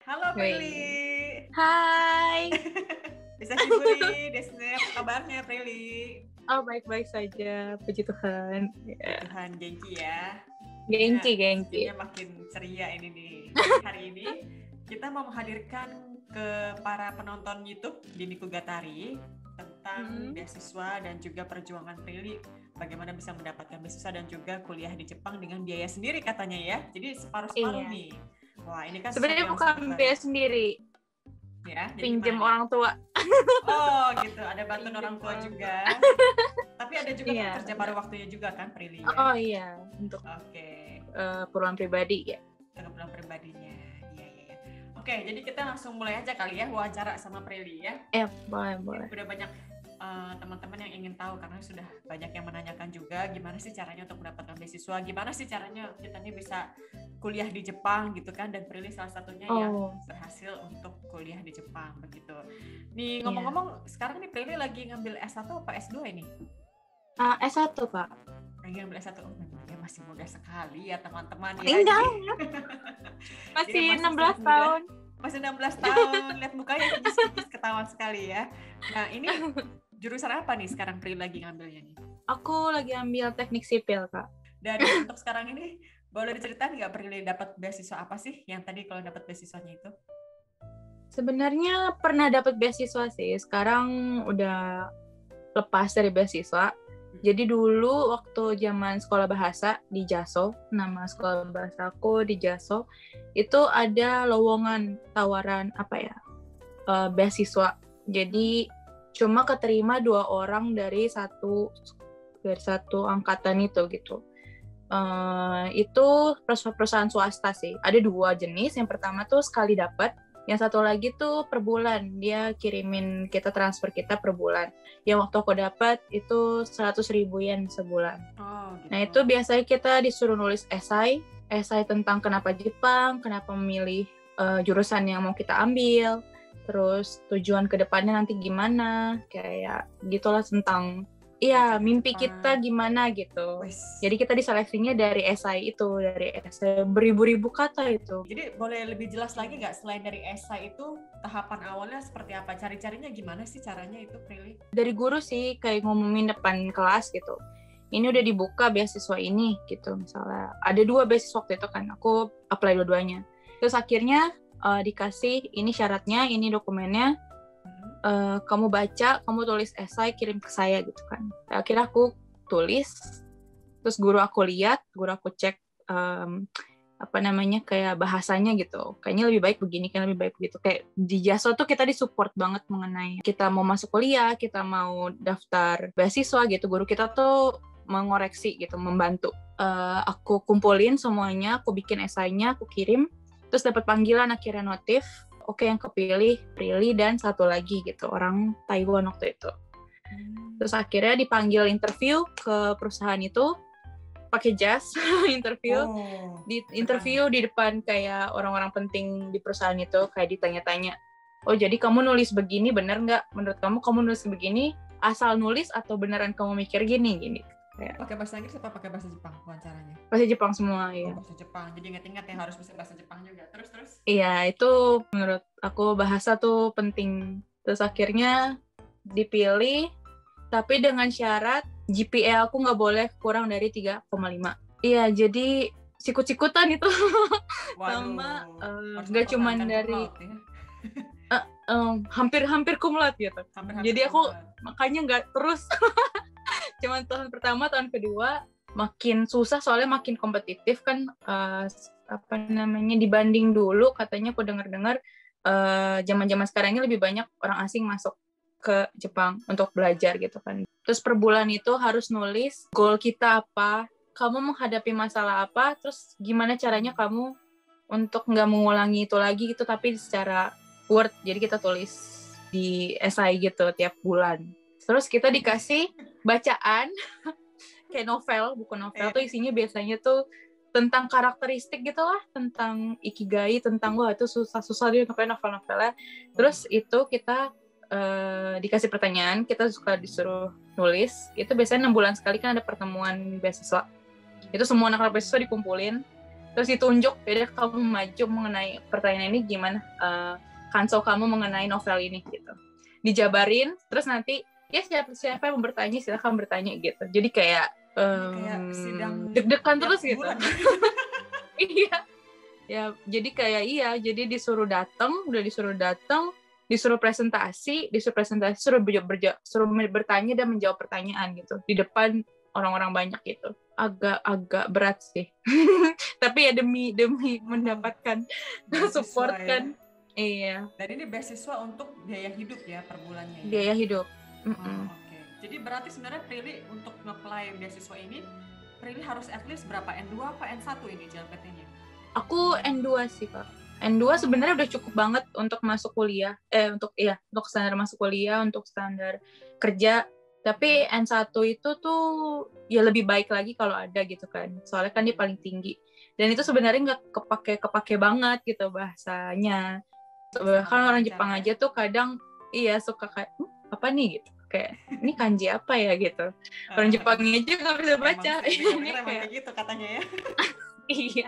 Halo Prilly. Hai. Bisa Shiburi, Desne, apa kabarnya Prilly? Oh, baik-baik saja, puji Tuhan. Puji Tuhan, gengki ya. Gengki. Sepertinya makin ceria ini nih. Hari ini kita mau menghadirkan ke para penonton YouTube Dini Kugatari tentang beasiswa dan juga perjuangan Prilly. Bagaimana bisa mendapatkan beasiswa dan juga kuliah di Jepang dengan biaya sendiri katanya ya. Jadi separuh-separuh nih. Wah, ini kan sebenarnya bukan biaya sendiri. Ya, pinjam orang tua. Oh gitu, ada bantuan orang tua juga. Tapi ada juga kan kerja paruh waktunya juga kan Prilly ya? Oh iya, untuk keperluan pribadi ya. Keperluan pribadinya, iya. Oke, jadi kita langsung mulai aja kali ya wawancara sama Prilly ya. Boleh. Udah banyak teman-teman yang ingin tahu karena sudah banyak yang menanyakan juga gimana sih caranya untuk mendapatkan beasiswa, gimana sih caranya kita nih bisa kuliah di Jepang gitu kan, dan Prilly salah satunya yang berhasil untuk kuliah di Jepang begitu. Nih ngomong-ngomong sekarang nih Prilly lagi ngambil S1 apa S2 ini? S1 Kak. Lagi ngambil S1, dia masih muda sekali ya teman-teman ya. Enggak. Masih 16 tahun. Masih 16 tahun, lihat mukanya kikis-kikis ketahuan sekali ya. Nah ini jurusan apa nih sekarang Prilly lagi ngambilnya nih? Aku lagi ambil teknik sipil Kak. Dan untuk sekarang ini boleh diceritain nggak Prilly dapat beasiswa apa sih yang tadi kalau dapat beasiswanya itu? Sebenarnya pernah dapat beasiswa sih, sekarang udah lepas dari beasiswa. Jadi dulu waktu zaman sekolah bahasa di JASO, nama sekolah bahasa aku di JASO, itu ada lowongan tawaran beasiswa. Jadi cuma keterima 2 orang dari satu angkatan itu gitu. Itu perusahaan swasta sih. Ada 2 jenis. Yang pertama tuh sekali dapat. Yang satu lagi tuh per bulan, dia kirimin kita, transfer kita per bulan. Yang waktu aku dapat itu 100.000 yen sebulan. Gitu. Nah itu biasanya kita disuruh nulis esai tentang kenapa Jepang, kenapa memilih jurusan yang mau kita ambil, terus tujuan kedepannya nanti gimana, kayak gitulah tentang mimpi kita gimana gitu. Jadi kita diseleksinya dari esai itu, dari esai beribu-ribu kata itu. Jadi boleh lebih jelas lagi nggak selain dari esai itu tahapan awalnya seperti apa? Cari-carinya gimana sih caranya itu Prilly? Dari guru sih kayak ngumumin depan kelas gitu. Ini udah dibuka beasiswa ini gitu misalnya. Ada 2 beasiswa waktu itu kan, aku apply dua-duanya. Terus akhirnya dikasih ini syaratnya, ini dokumennya. Kamu baca, kamu tulis esai, kirim ke saya gitu kan. Akhirnya aku tulis, terus guru aku lihat, guru aku cek kayak bahasanya gitu. Kayaknya lebih baik begini, kan lebih baik begitu. Kayak di JASO tuh kita disupport banget mengenai kita mau masuk kuliah, kita mau daftar beasiswa gitu. Guru kita tuh mengoreksi gitu, membantu. Aku kumpulin semuanya, aku bikin esainya, aku kirim, terus dapat panggilan akhirnya notif. Oke, yang kepilih Prilly dan satu lagi gitu, orang Taiwan waktu itu. Terus akhirnya dipanggil interview ke perusahaan itu, pakai jas interview. Di interview di depan kayak orang-orang penting di perusahaan itu, kayak ditanya-tanya, oh jadi kamu nulis begini bener nggak? Menurut kamu nulis begini asal nulis atau beneran kamu mikir gini? Pakai bahasa Inggris apa pakai bahasa Jepang wawancaranya? Bahasa Jepang semua ya. Bahasa Jepang, jadi ingat-ingat ya harus bisa bahasa Jepang juga. Terus? Iya, itu menurut aku bahasa tuh penting. Terus akhirnya dipilih, tapi dengan syarat GPA aku nggak boleh kurang dari 3,5. Iya, jadi sikut-sikutan itu. Sama nggak cuma dari hampir cum laude gitu. Jadi aku makanya nggak terus. Cuman tahun pertama, tahun kedua makin susah soalnya makin kompetitif kan, dibanding dulu katanya aku dengar zaman-zaman sekarang ini lebih banyak orang asing masuk ke Jepang untuk belajar gitu kan. Terus per bulan itu harus nulis goal kita apa, kamu menghadapi masalah apa, terus gimana caranya kamu untuk nggak mengulangi itu lagi gitu, tapi secara word. Jadi kita tulis di esai gitu tiap bulan. Terus kita dikasih bacaan kayak buku novel tuh isinya biasanya tuh tentang karakteristik gitu lah, tentang ikigai, tentang itu susah dia novel-novelnya. Terus itu kita dikasih pertanyaan, kita suka disuruh nulis. Itu biasanya 6 bulan sekali kan ada pertemuan beasiswa. Itu semua anak beasiswa dikumpulin, terus ditunjuk, beda kamu maju mengenai pertanyaan ini gimana, kansau kamu mengenai novel ini gitu, dijabarin, terus nanti ya siapa yang mau bertanya silakan bertanya gitu, jadi kayak sidang deg-degan terus gitu. Iya ya, jadi kayak jadi disuruh datang, disuruh presentasi, suruh bertanya dan menjawab pertanyaan gitu di depan orang-orang banyak gitu. Agak berat sih. Tapi ya demi mendapatkan support ya. kan. Iya. Dan ini beasiswa untuk biaya hidup ya per bulannya ya. Biaya hidup. Oke. Jadi berarti sebenarnya Prilly untuk nge-apply beasiswa ini, Prilly harus at least berapa, N2 apa N1 ini JLPT-nya? Aku N2 sih, Pak. N2 sebenarnya udah cukup banget untuk masuk kuliah. Untuk standar masuk kuliah, untuk standar kerja. Tapi N1 itu tuh ya lebih baik lagi kalau ada gitu kan. Soalnya kan dia paling tinggi. Dan itu sebenarnya nggak kepake banget gitu bahasanya. Bahkan orang Jepang aja tuh kadang suka kayak apa nih gitu. Kayak ini kanji apa ya gitu. Orang Jepangnya aja nggak bisa baca. Ini kayak gitu katanya ya. Iya.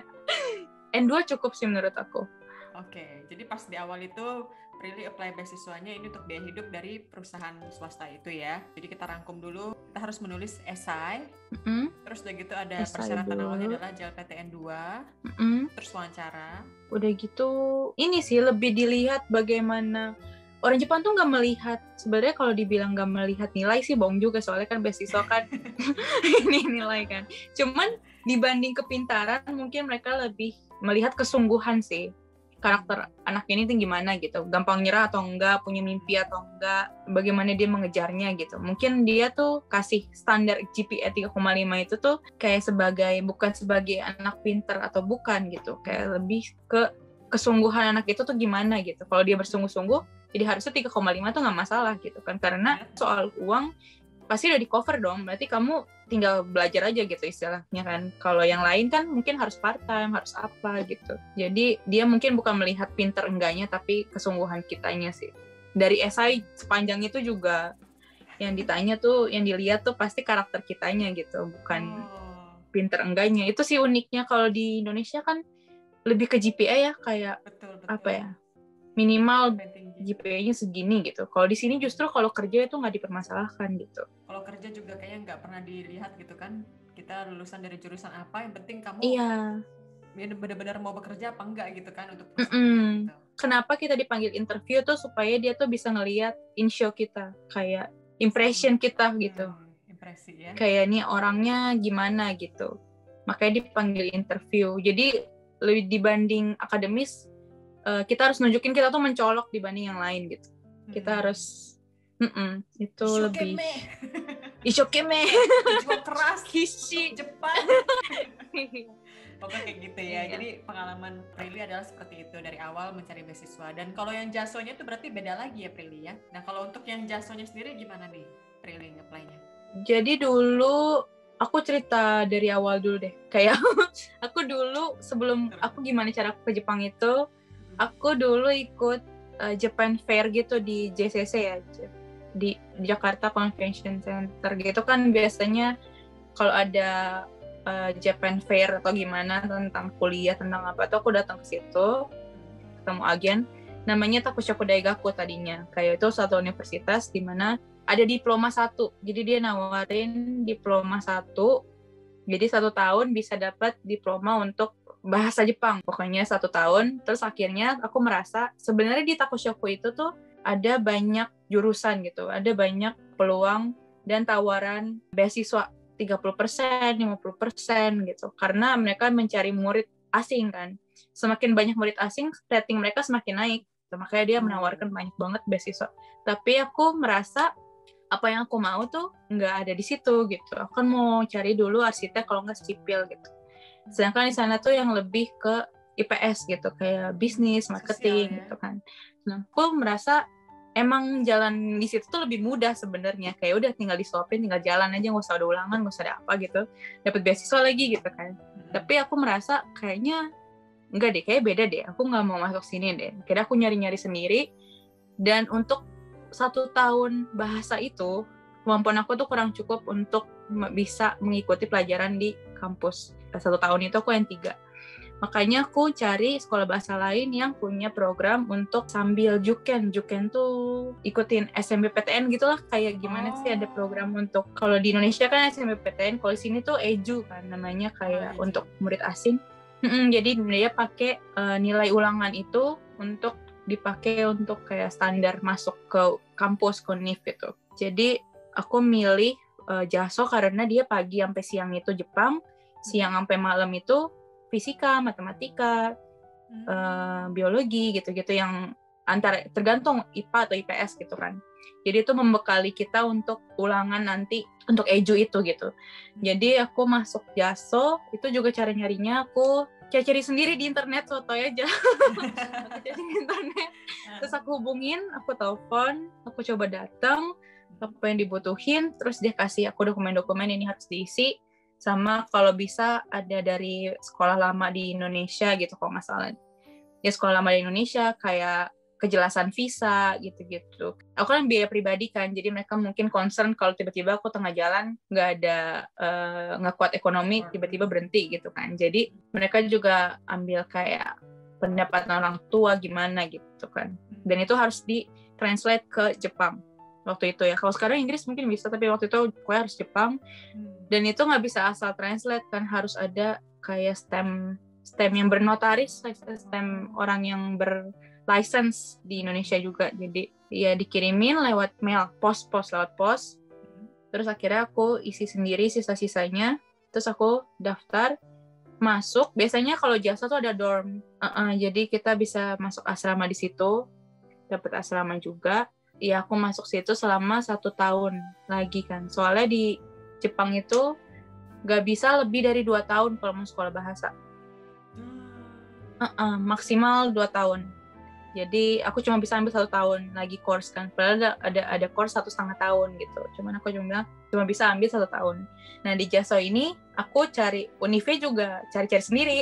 N2 cukup sih menurut aku. Oke, jadi pas di awal itu Prilly apply beasiswanya ini untuk biaya hidup dari perusahaan swasta itu ya. Jadi kita rangkum dulu, kita harus menulis esai, terus udah gitu ada persyaratan awalnya adalah JLPTN 2, terus wawancara. Udah gitu, ini sih lebih dilihat bagaimana orang Jepang tuh nggak melihat, sebenarnya kalau dibilang nggak melihat nilai sih bohong juga, soalnya kan beasiswa kan ini nilai kan. Cuman dibanding kepintaran mungkin mereka lebih melihat kesungguhan sih. Karakter anak ini tuh gimana gitu, gampang nyerah atau enggak, punya mimpi atau enggak, bagaimana dia mengejarnya gitu. Mungkin dia tuh kasih standar GPA 3,5 itu tuh kayak bukan sebagai anak pinter atau bukan gitu, kayak lebih ke kesungguhan anak itu tuh gimana gitu. Kalau dia bersungguh-sungguh, jadi harusnya 3,5 tuh nggak masalah gitu kan, karena soal uang pasti udah di cover dong, berarti kamu tinggal belajar aja gitu istilahnya kan. Kalau yang lain kan mungkin harus part time, harus apa gitu. Jadi dia mungkin bukan melihat pinter enggaknya, tapi kesungguhan kitanya sih. Dari esai sepanjang itu juga yang ditanya tuh, yang dilihat tuh pasti karakter kitanya gitu, bukan pinter enggaknya. Itu sih uniknya. Kalau di Indonesia kan lebih ke GPA ya, kayak betul. Apa ya, minimal GPA-nya segini gitu. Kalau di sini justru kalau kerja itu nggak dipermasalahkan gitu. Kalau kerja juga kayaknya nggak pernah dilihat gitu kan. Kita lulusan dari jurusan apa, yang penting kamu benar-benar mau bekerja apa enggak gitu kan untuk perusahaan gitu. Kenapa kita dipanggil interview tuh supaya dia tuh bisa ngelihat insyo kita, kayak impression kita gitu. Impresi ya. Kayak nih orangnya gimana gitu. Makanya dipanggil interview. Jadi lebih dibanding akademis, kita harus nunjukin kita tuh mencolok dibanding yang lain gitu. Kita harus itu lebih Ishokeme. Berjuang keras untuk Jepang. Pokoknya kayak gitu ya. Jadi pengalaman Prilly adalah seperti itu dari awal mencari beasiswa. Dan kalau yang jasonya itu berarti beda lagi ya Prilly ya. Nah kalau untuk yang jasonya sendiri gimana nih Prilly nge-apply-nya? Jadi dulu aku cerita dari awal dulu deh. Kayak aku dulu sebelum aku gimana cara ke Jepang itu, aku dulu ikut Japan Fair gitu di JCC ya, di Jakarta Convention Center gitu kan. Biasanya kalau ada Japan Fair atau gimana tentang kuliah, tentang apa tuh aku datang ke situ, ketemu agen, namanya Takushoku Daigaku tadinya. Kayak itu satu universitas di mana ada diploma 1. Jadi dia nawarin diploma 1. Jadi 1 tahun bisa dapat diploma untuk bahasa Jepang. Pokoknya 1 tahun. Terus akhirnya aku merasa sebenarnya di Takushoku itu tuh ada banyak jurusan gitu. Ada banyak peluang dan tawaran beasiswa 30%, 50% gitu. Karena mereka mencari murid asing kan. Semakin banyak murid asing, rating mereka semakin naik. Makanya dia menawarkan banyak banget beasiswa. Tapi aku merasa apa yang aku mau tuh nggak ada di situ gitu. Aku kan mau cari dulu arsitek, kalau nggak sipil gitu. Sedangkan di sana tuh yang lebih ke IPS gitu, kayak bisnis, marketing gitu kan. Nah, aku merasa emang jalan di situ tuh lebih mudah sebenarnya. Kayak udah tinggal disuapin, tinggal jalan aja, nggak usah ada ulangan, nggak usah ada apa gitu. Dapat beasiswa lagi gitu kan. Tapi aku merasa kayaknya enggak deh, kayak beda deh. Aku nggak mau masuk sini deh. Kira aku nyari-nyari sendiri. Dan untuk 1 tahun bahasa itu, kemampuan aku tuh kurang cukup untuk bisa mengikuti pelajaran di kampus. 1 tahun itu aku yang 3. Makanya aku cari sekolah bahasa lain yang punya program untuk sambil juken. Juken tuh ikutin SNMPTN gitulah, kayak gimana sih ada program untuk, kalau di Indonesia kan SNMPTN, kalau di sini tuh EJU kan namanya, kayak untuk murid asing. Jadi dia pakai nilai ulangan itu untuk dipakai untuk kayak standar masuk ke kampus Univ gitu. Jadi aku milih JASO karena dia pagi sampai siang itu Jepang, siang sampai malam itu fisika, matematika, biologi gitu-gitu, yang antara tergantung IPA atau IPS gitu kan. Jadi itu membekali kita untuk ulangan nanti untuk EJU itu gitu. Jadi aku masuk JASO itu juga cara nyarinya aku cari sendiri di internet, sotoy aja. Aku cari di internet, terus aku hubungin, aku telepon, aku coba datang, apa yang dibutuhin, terus dia kasih aku dokumen-dokumen ini harus diisi, sama kalau bisa ada dari sekolah lama di Indonesia gitu kalau nggak salah. Ya sekolah lama di Indonesia kayak kejelasan visa gitu-gitu. Aku kan biaya pribadi kan, jadi mereka mungkin concern kalau tiba-tiba aku tengah jalan nggak ada nggak kuat ekonomi, tiba-tiba berhenti gitu kan. Jadi mereka juga ambil kayak pendapat orang tua gimana gitu kan. Dan itu harus di-translate ke Jepang waktu itu ya. Kalau sekarang Inggris mungkin bisa, tapi waktu itu gue harus Jepang. Dan itu nggak bisa asal translate kan, harus ada kayak stem yang bernotaris, stem orang yang berlicense di Indonesia juga. Jadi ya dikirimin lewat mail, lewat pos. Terus akhirnya aku isi sendiri sisa-sisanya. Terus aku daftar masuk. Biasanya kalau jasa tuh ada dorm. Jadi kita bisa masuk asrama di situ, dapat asrama juga. Ya aku masuk situ selama 1 tahun lagi kan. Soalnya di Jepang itu gak bisa lebih dari 2 tahun kalau mau sekolah bahasa. Maksimal 2 tahun. Jadi aku cuma bisa ambil 1 tahun lagi course kan. Padahal ada course 1,5 tahun gitu. Cuman aku cuma bisa ambil 1 tahun. Nah di JASO ini aku cari Unive juga cari-cari sendiri.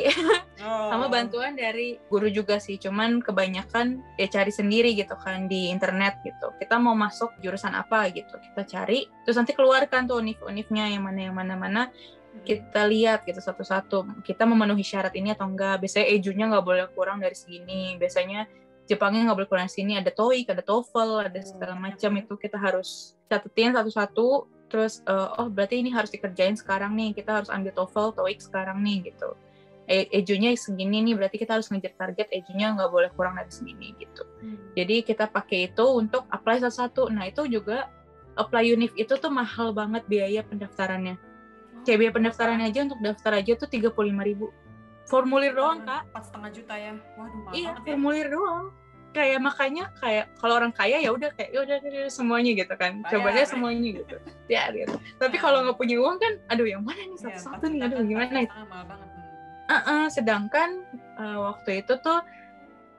Sama bantuan dari guru juga sih. Cuman kebanyakan ya cari sendiri gitu kan di internet gitu. Kita mau masuk jurusan apa gitu. Kita cari. Terus nanti keluarkan tuh Univnya yang mana. Kita lihat gitu satu-satu. Kita memenuhi syarat ini atau enggak. Biasanya EJU-nya nggak boleh kurang dari segini. Biasanya Jepangnya nggak boleh kurang sini, ada TOEIC, ada TOEFL, ada segala macam, itu kita harus catetin satu-satu. Terus berarti ini harus dikerjain sekarang nih, kita harus ambil TOEFL, TOEIC sekarang nih gitu. EJU-nya segini nih, berarti kita harus ngejar target EJU-nya nggak boleh kurang dari segini gitu. Jadi kita pakai itu untuk apply satu-satu. Nah itu juga apply Univ itu tuh mahal banget biaya pendaftarannya. Kayak biaya pendaftarannya aja untuk daftar aja tuh 35.000. Formulir doang, Kak. 4,5 juta ya. Waduh, mahal iya, banget ya. formulir doang. Kayak makanya kayak kalau orang kaya ya udah kayak udah semuanya gitu kan. Coba deh semuanya gitu. Ya gitu. Tapi kalau nggak punya uang kan, aduh yang mana nih satu-satu nih, aduh gimana itu. Mahal banget. Sedangkan waktu itu tuh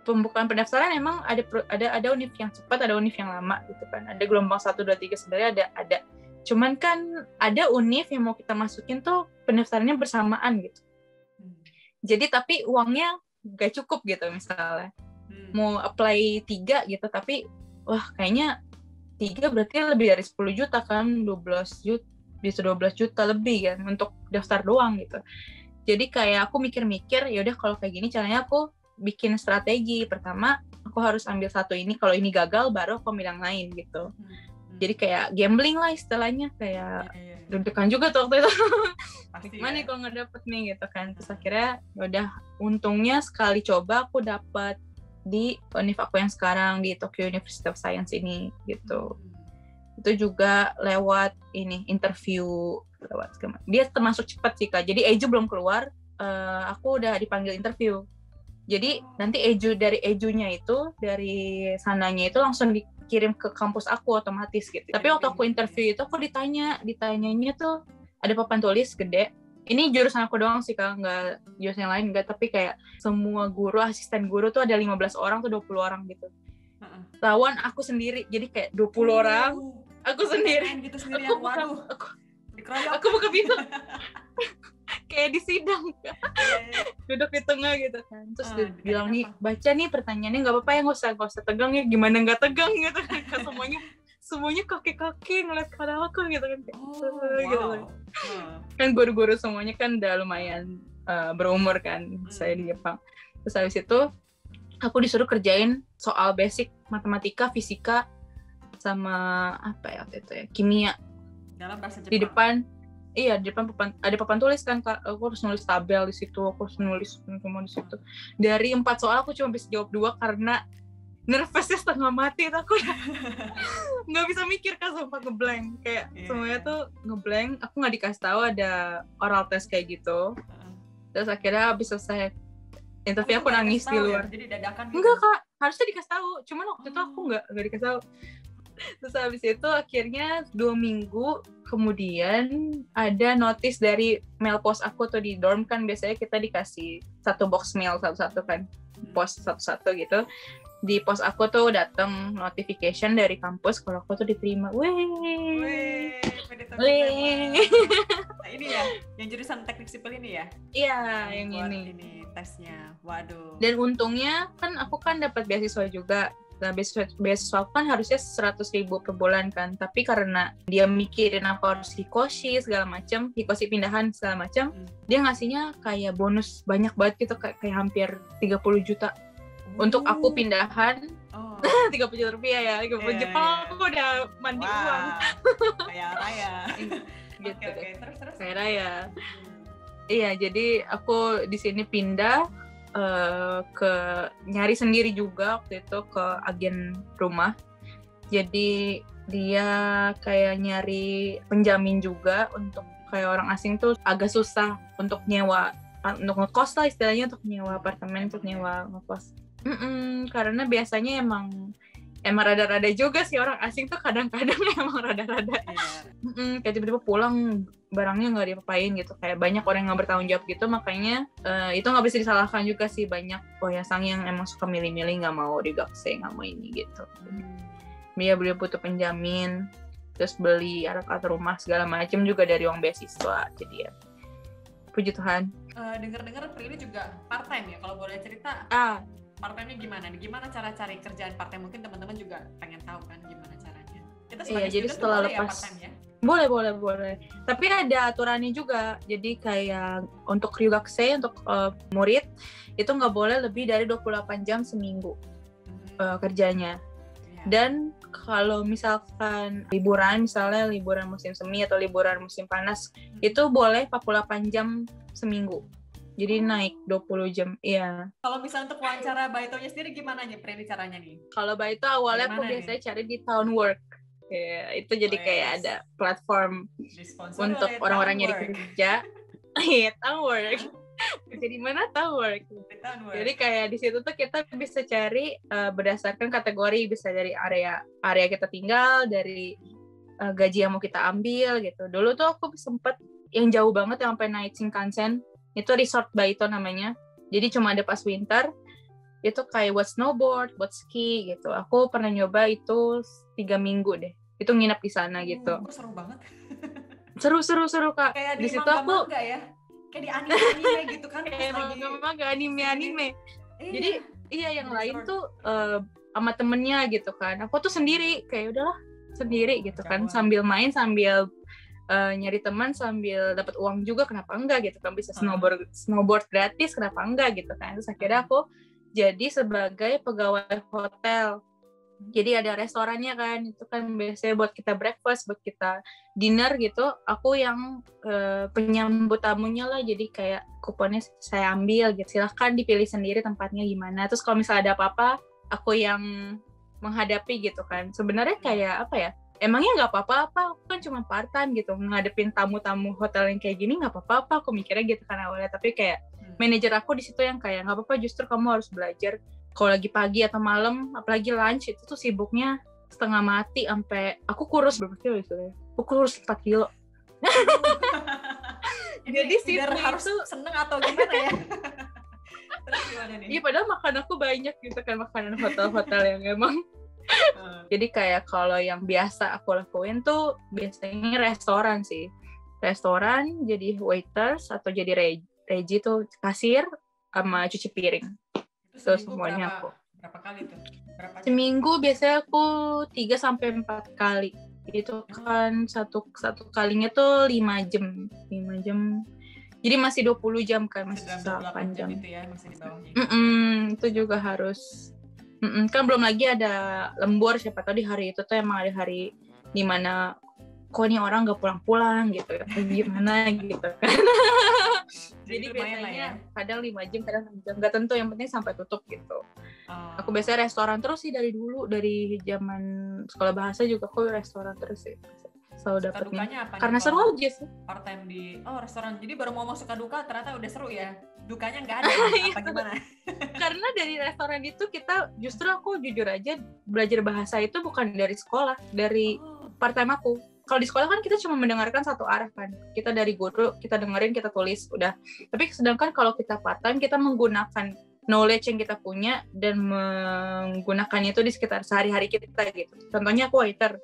pembukaan pendaftaran emang ada univ yang cepat, ada univ yang lama gitu kan. Ada gelombang 1, 2, 3 sebenarnya ada. Cuman kan ada univ yang mau kita masukin tuh pendaftarannya bersamaan gitu. Jadi tapi uangnya gak cukup gitu misalnya. Mau apply 3 gitu, tapi wah kayaknya 3 berarti lebih dari 10 juta kan, 12 juta, bisa 12 juta lebih kan untuk daftar doang gitu. Jadi kayak aku mikir-mikir, ya udah kalau kayak gini caranya aku bikin strategi. Pertama, aku harus ambil satu ini, kalau ini gagal baru aku ambil yang lain gitu. Jadi kayak gambling lah istilahnya, kayak deg-degan juga tuh waktu itu. Gimana kalau nggak dapet nih gitu kan. Terus akhirnya udah untungnya sekali coba aku dapet di univ aku yang sekarang, di Tokyo University of Science ini gitu. Itu juga lewat ini interview, dia termasuk cepat sih Kak. Jadi EJU belum keluar, aku udah dipanggil interview. Jadi nanti dari EJU-nya itu, dari sananya itu langsung dikirim ke kampus aku otomatis gitu. Tapi waktu aku interview itu aku ditanyanya tuh ada papan tulis gede. Ini jurusan aku doang sih Kak, nggak jurusan yang lain nggak. Tapi kayak semua guru, asisten guru tuh ada 15 orang tuh 20 orang gitu. Lawan aku sendiri, jadi kayak 20 orang, aku sendiri. Gitu sendirian, aku buka pintu. Kayak di sidang, duduk di tengah gitu kan. Terus dia bilang nih, baca nih pertanyaannya, nggak apa-apa ya, nggak usah tegang ya. Gimana nggak tegang gitu kan? Semuanya kaki-kaki ngeliat pada aku gitu kan. Gitu. Kan guru-guru semuanya kan udah lumayan berumur kan, saya di Jepang. Terus habis itu aku disuruh kerjain soal basic matematika, fisika, sama apa ya waktu itu ya, kimia. Dalam bahasa Jepang. Di depan ada papan tulis kan, Kak. Aku harus nulis tabel di situ, aku harus nulis semua di situ. Dari 4 soal aku cuma bisa jawab 2 karena nervousnya setengah mati, aku nggak bisa mikir kan, sumpah ngeblank kayak semuanya tuh ngeblank. Aku nggak dikasih tahu ada oral test kayak gitu. Terus akhirnya habis selesai interview aku nangis di luar. Jadi dadakan gitu. Enggak, Kak, harusnya dikasih tahu, cuman waktu itu aku nggak dikasih tahu. Terus habis itu akhirnya 2 minggu kemudian ada notice dari mail pos aku tuh di dorm kan, biasanya kita dikasih 1 box mail satu-satu kan, pos satu-satu gitu. Di pos aku tuh datang notification dari kampus kalau aku tuh diterima. Wih. Nah, ini ya, yang jurusan teknik sipil ini ya? Iya, yang ini. Ini tesnya, waduh. Dan untungnya kan aku kan dapat beasiswa juga. Nah, beasiswa aku kan harusnya 100.000 per bulan kan, tapi karena dia mikirin aku harus hikoshi segala macam, hikoshi pindahan segala macam, dia ngasihnya kayak bonus banyak banget gitu, kayak hampir 30 juta. Untuk aku pindahan, 30 juta rupiah ya, Jepang aku udah mandi uang. Kayak raya. Gitu. Oke, terus. Kayak raya. Iya, jadi aku di sini pindah ke nyari sendiri juga waktu itu ke agen rumah. Jadi dia kayak nyari penjamin juga untuk kayak orang asing tuh agak susah untuk nyewa, untuk ngekos lah istilahnya, untuk nyewa apartemen, untuk nyewa ngekos. Karena biasanya emang rada-rada juga sih orang asing tuh, kadang-kadang emang rada-rada. Kayak tiba-tiba pulang barangnya nggak diapain gitu, kayak banyak orang yang nggak bertanggung jawab gitu. Makanya itu nggak bisa disalahkan juga sih, banyak oyasang yang emang suka milih-milih, nggak mau digakse, nggak mau ini gitu. Dia butuh penjamin, terus beli alat-alat rumah segala macam juga dari uang beasiswa. Jadi ya puji Tuhan. Dengar-dengar Prilly juga part time ya, kalau boleh cerita. Part-time-nya gimana? Gimana cara cari kerjaan part-time? Mungkin teman-teman juga pengen tahu kan gimana caranya. Kita sebagai jadi setelah boleh lepas ya part-time ya? Boleh. Tapi ada aturannya juga. Jadi kayak untuk ryugakse, untuk murid, itu nggak boleh lebih dari 28 jam seminggu kerjanya. Dan kalau misalkan misalnya liburan musim semi atau liburan musim panas, itu boleh 48 jam seminggu. Jadi naik 20 jam, iya. Kalau misalnya untuk wawancara Baito-nya sendiri gimana nih caranya nih? Kalau Baito awalnya aku biasanya cari di Town Work. Ya, itu jadi kayak ada platform untuk orang-orang nyari kerja. Iya, Town Work. Jadi mana Town Work? Jadi kayak di situ tuh kita bisa cari berdasarkan kategori, bisa dari area kita tinggal, dari gaji yang mau kita ambil gitu. Dulu tuh aku sempet yang jauh banget yang sampai naik Shinkansen. Itu Resort Baito namanya. Jadi cuma ada pas winter. Itu kayak buat snowboard, buat ski gitu. Aku pernah nyoba itu 3 minggu deh. Itu nginep di sana gitu. Seru banget. Seru Kak. Kayak di situ aku ya. Kayak di anime gitu kan. Kayak manga anime. Jadi yang lain tuh sama temennya gitu kan. Aku tuh sendiri, kayak udahlah sendiri gitu kan. Sambil main, sambil nyari teman, sambil dapat uang juga, kenapa enggak gitu kan, bisa snowboard gratis, kenapa enggak gitu kan. Terus akhirnya aku jadi sebagai pegawai hotel. Jadi ada restorannya kan, itu kan biasanya buat kita breakfast, buat kita dinner gitu. Aku yang penyambut tamunya lah, jadi kayak kuponnya saya ambil gitu. Silahkan dipilih sendiri tempatnya gimana. Terus kalau misalnya ada apa-apa, aku yang menghadapi gitu kan. Sebenarnya kayak apa ya? Emangnya nggak apa-apa, aku kan cuma part time gitu, ngadepin tamu-tamu hotel yang kayak gini nggak apa-apa, aku mikirnya gitu kan awalnya. Tapi kayak manajer aku di situ yang kayak nggak apa-apa, justru kamu harus belajar. Kalau lagi pagi atau malam, apalagi lunch itu tuh sibuknya setengah mati, sampai aku kurus berapa kilo itu ya? Aku kurus 4 kilo. Jadi biar harus seneng atau gimana ya? Terus gimana nih? Iya, padahal makan aku banyak gitu kan, makanan hotel-hotel yang emang. Jadi kayak kalau yang biasa aku lakuin tuh biasanya restoran sih. Restoran jadi waiters atau jadi regi tuh, kasir sama cuci piring. Itu semuanya aku. Berapa kali tuh? Seminggu biasanya aku 3-4 kali. Itu kan satu kalinya tuh 5 jam. Jadi masih 20 jam kan, masih Dalam 8 jam. itu ya, masih di bawahnya. Itu juga harus. Kan belum lagi ada lembur, siapa tahu di hari itu tuh emang ada hari dimana kok nih orang nggak pulang-pulang gitu, gimana gitu kan. Jadi biasanya ya, kadang 5 jam, kadang 6 jam, nggak tentu, yang penting sampai tutup gitu. Aku biasanya restoran terus sih dari dulu, dari zaman sekolah bahasa juga aku restoran terus sih. Selalu dapetnya. Karena seru aja sih. Part time di restoran. Jadi baru mau suka duka ternyata udah seru ya. Dukanya nggak ada apa gimana? Karena dari restoran itu kita justru aku jujur aja belajar bahasa itu bukan dari sekolah, dari part time aku. Kalau di sekolah kan kita cuma mendengarkan satu arah kan. Kita dari guru, kita dengerin, kita tulis, udah. Tapi sedangkan kalau kita part time, kita menggunakan knowledge yang kita punya dan menggunakannya itu di sekitar sehari-hari kita gitu. Contohnya aku waiter.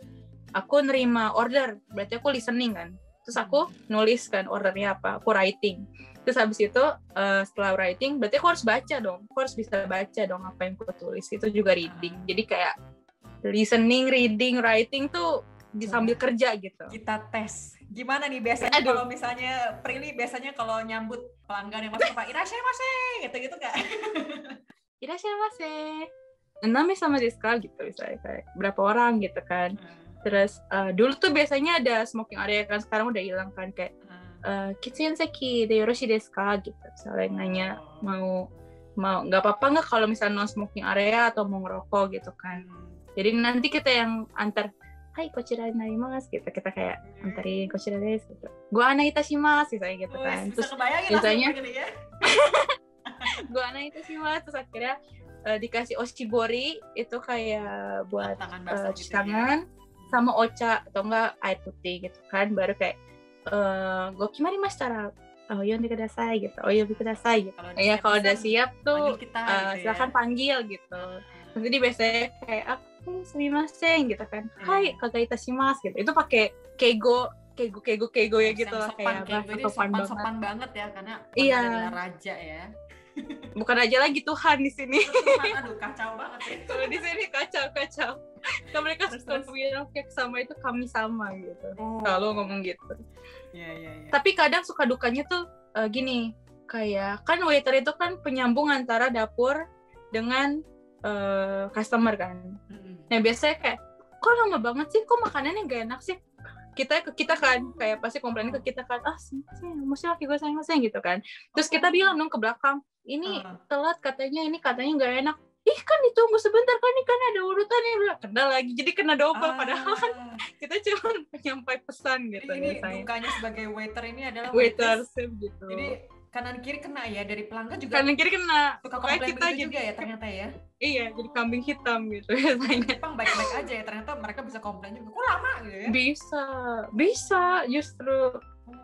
Aku nerima order, berarti aku listening kan. Terus aku nulis kan ordernya apa, aku writing. Terus habis itu setelah writing, berarti aku harus baca dong. Aku harus bisa baca dong apa yang aku tulis. Itu juga reading. Jadi kayak listening, reading, writing tuh sambil kerja gitu. Kita tes. Gimana nih biasanya kalau misalnya Prilly biasanya kalau nyambut pelanggan yang masuk apa? Irashaimase gitu-gitu enggak? Irashaimase. Name sama desu ka gitu misalnya kayak berapa orang gitu kan. Terus dulu tuh biasanya ada smoking area kan, sekarang udah hilang kan, kayak kitchen seki de yoroshi desu ka gitu. Misalnya nanya mau nggak apa-apa nggak kalau misalnya non smoking area atau mau ngerokok gitu kan. Jadi nanti kita yang antar, hai kochira narimasu gitu, kita kayak antarin kochira desu gitu. Gua ana itashimasu misalnya gitu kan. Terus biasanya gua ana itashimasu, terus akhirnya dikasih oshibori itu kayak buat cuci tangan. Sama ocha atau enggak air putih gitu kan, baru kayak go kimarimashita ra yonde kudasai gitu, yonde kudasai gitu. Ya kalau udah siap tuh silakan panggil gitu. Nanti biasanya kayak aku sumimasen gitu kan, hai kaga itashimasu gitu. Itu pakai keigo ya gitu lah, kayak sopan banget ya, karena adalah raja ya. Bukan aja lagi Tuhan di sini. Tuhan, aduh kacau banget ya. Kalau di sini kacau. Kan mereka suka bilang kayak sama itu kami sama gitu. Kalau ngomong gitu. Iya. Tapi kadang suka dukanya tuh gini, kayak kan waiter itu kan penyambung antara dapur dengan customer kan. Nah biasanya kayak kok lama banget sih, kok makanannya gak enak sih. Kita kan kayak pasti komplainnya ke kita kan, maksudnya gue sayang gitu kan. Terus kita bilang dong ke belakang, ini telat katanya nggak enak. Ih kan ditunggu sebentar kan, ini kan ada urutannya, kena lagi, jadi kena double. Padahal kan kita cuma nyampai pesan gitu. Jadi ini dukanya sebagai waiter ini adalah waiter gitu. Jadi kanan kiri kena ya, dari pelanggan juga. Kanan kiri kena. Suka komplain kita juga ya ternyata ya. Iya, jadi kambing hitam gitu biasanya. Jepang baik-baik aja ya, ternyata mereka bisa komplain juga. Kok lama gitu ya? Bisa justru.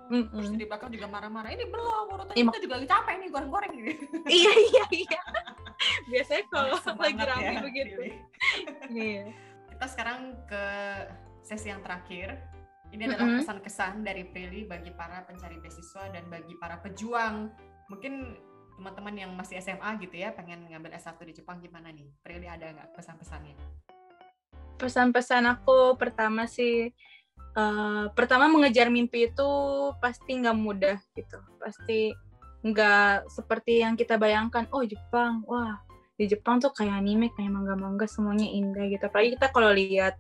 Terus di belakang juga marah-marah. Ini belum, urutannya kita juga lagi capek nih goreng-goreng gitu. Iya. Biasanya kalau lagi rame ya, begitu. Iya. Kita sekarang ke sesi yang terakhir. Ini adalah pesan-kesan dari Prilly bagi para pencari beasiswa dan bagi para pejuang. Mungkin teman-teman yang masih SMA gitu ya, pengen ngambil S1 di Jepang, gimana nih? Prilly ada nggak pesan-pesannya? Pesan-pesan aku pertama sih, pertama mengejar mimpi itu pasti nggak mudah gitu. Pasti nggak seperti yang kita bayangkan. Oh Jepang, wah di Jepang tuh kayak anime, kayak manga-manga, semuanya indah gitu. Apalagi kita kalau lihat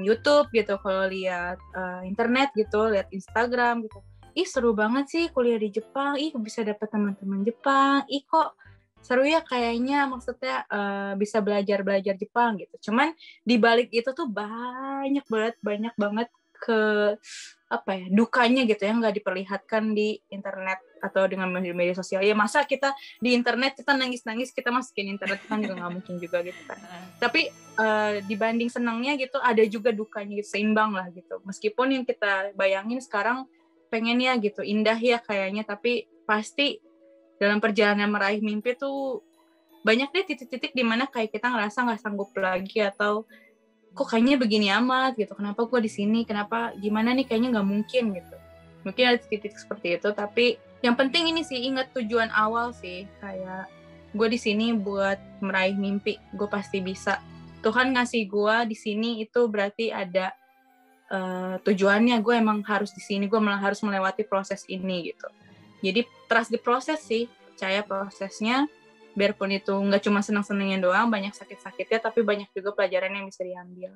YouTube gitu, kalau lihat internet gitu, lihat Instagram gitu, ih seru banget sih kuliah di Jepang, ih bisa dapat teman-teman Jepang, ih kok seru ya kayaknya, maksudnya bisa belajar Jepang gitu. Cuman di balik itu tuh banyak banget ke dukanya gitu ya, nggak diperlihatkan di internet atau dengan media sosial. Ya masa kita di internet kita nangis-nangis, kita masukin internet kan juga nggak mungkin juga gitu kan. Tapi dibanding senangnya gitu, ada juga dukanya gitu, seimbang lah gitu. Meskipun yang kita bayangin sekarang pengennya gitu indah ya kayaknya, tapi pasti dalam perjalanan meraih mimpi tuh banyak deh titik-titik di mana kayak kita ngerasa nggak sanggup lagi, atau kok kayaknya begini amat gitu, kenapa gue di sini, kenapa gimana nih, kayaknya nggak mungkin gitu. Mungkin ada titik seperti itu, tapi yang penting ini sih ingat tujuan awal sih, kayak gue di sini buat meraih mimpi, gue pasti bisa. Tuhan ngasih gue di sini itu berarti ada tujuannya gue emang harus di sini, gue malah harus melewati proses ini gitu. Jadi trust di proses sih, percaya prosesnya, biarpun itu nggak cuma senang-senangnya doang, banyak sakit-sakitnya, tapi banyak juga pelajaran yang bisa diambil.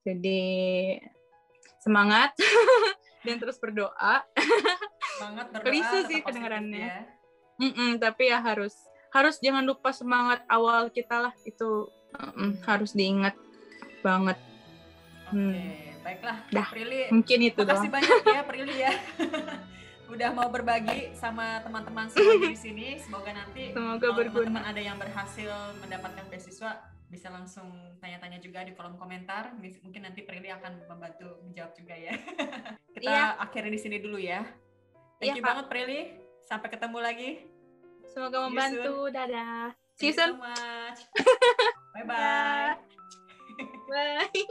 Jadi semangat dan terus berdoa. Semangat berdoa. Klise sih kedengarannya. Tapi ya harus jangan lupa semangat awal kita lah, itu harus diingat banget. Oke, baiklah. Dah, Prilly, mungkin itu makasih banyak ya Prilly ya. Udah mau berbagi sama teman-teman semuanya di sini. Semoga nanti kalau teman-teman ada yang berhasil mendapatkan beasiswa, bisa langsung tanya-tanya juga di kolom komentar. Mungkin nanti Prilly akan membantu menjawab juga ya. Kita akhiri di sini dulu ya. Thank you banget Prilly. Sampai ketemu lagi. Semoga membantu. Dadah. See you so much. Bye-bye. Bye.